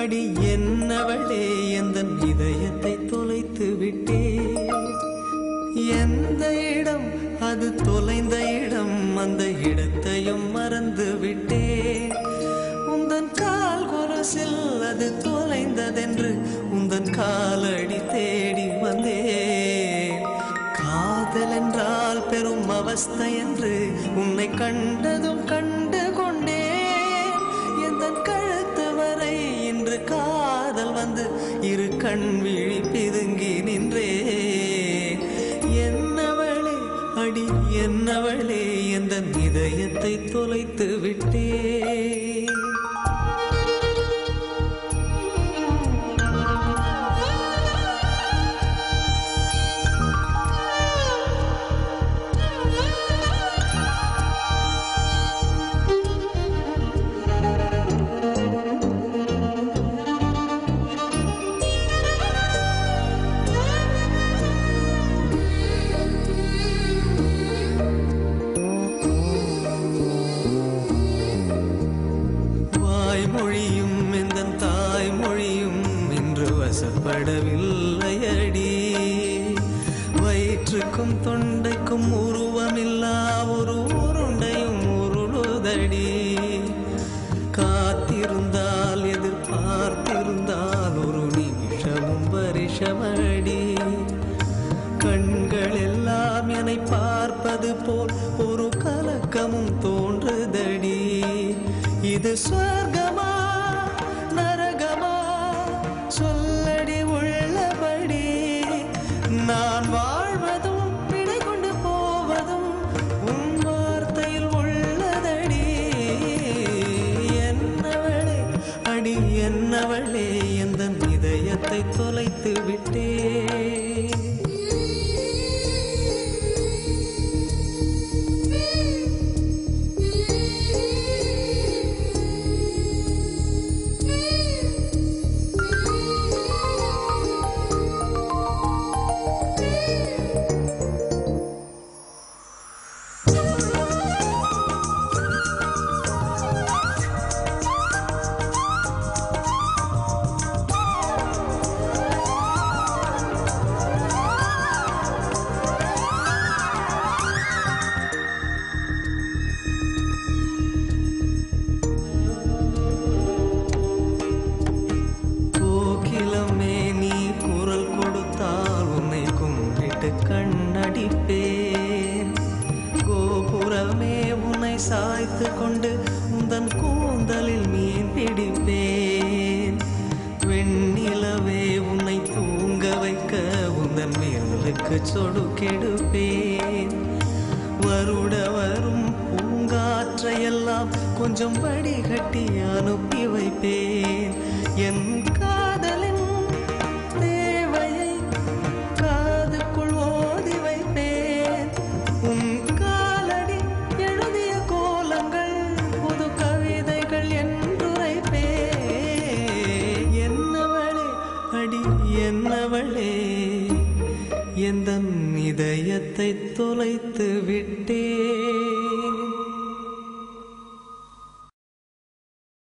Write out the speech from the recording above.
அடி என்னவளே எந்தன் இதயத்தை தொலைத்து விட்டே. எந்த இடம் அது தொலைந்த இடம், அந்த இடத்தையும் மறந்து விட்டே. உந்தன் கால் கொலுசில் அது தொலைந்ததென்று உந்தன் காலடி தேடி வந்தேன். காதல் என்றால் பெரும் அவஸ்தை என்று உன்னை கண்டதும் கண்டு கொண்டேன். எந்தன் கழுத்து வரை இன்று காதல் வந்து இரு கண் விழி பிதுங்கி நின்றேன். என்னவளே அடி என்னவளே எந்தன் இதயத்தை தொலைத்து விட்டேன். மொழியும் எந்தன் தாய்மொழியும் இன்று வசப்படவில்லையடி. வயிற்றுக்கும் தொண்டைக்கும் உருவமில்லா ஒரு உருண்டையும் உருளுதடி. காத்திருந்தால் எதிர்பார்த்திருந்தால் ஒரு நிமிஷமும் வருஷமடி. கண்கள் எல்லாம் என்னை பார்ப்பது போல் ஒரு கலக்கமும் தோன்றுதடி. இது சொர்க்கமா நரகமா சொல்லடி உள்ளபடி. நான் வாழ்வதும் விடை கொண்டு போவதும் உன் வார்த்தையில் உள்ளதடி. என்னவளே அடி என்னவளே எந்தன் இதயத்தை தொலைத்து விட்டே. கண்ணடிப்பேன் கோபுரமே உன்னை சாய்த்து கொண்டு உந்தன் கூந்தலில் மீன் பிடிப்பேன். வெண்ணிலவே உன்னை தூங்க வைக்க உந்தன் மேலுக்கு சொடுக்கெடுப்பேன். வருட வரும் பூங்காற்றையெல்லாம் கொஞ்சம் வடிகட்டி அனுப்பி வைப்பேன். என் காதலின் தேவையை காதுக்குள் ஓதி வைப்பேன். உன் காலடி எழுதிய கோலங்கள் புது கவிதைகள் என்றுரைப்பேன். என்னவளே அடி என்னவளே எந்தன் இதயத்தை தொலைத்து விட்டே.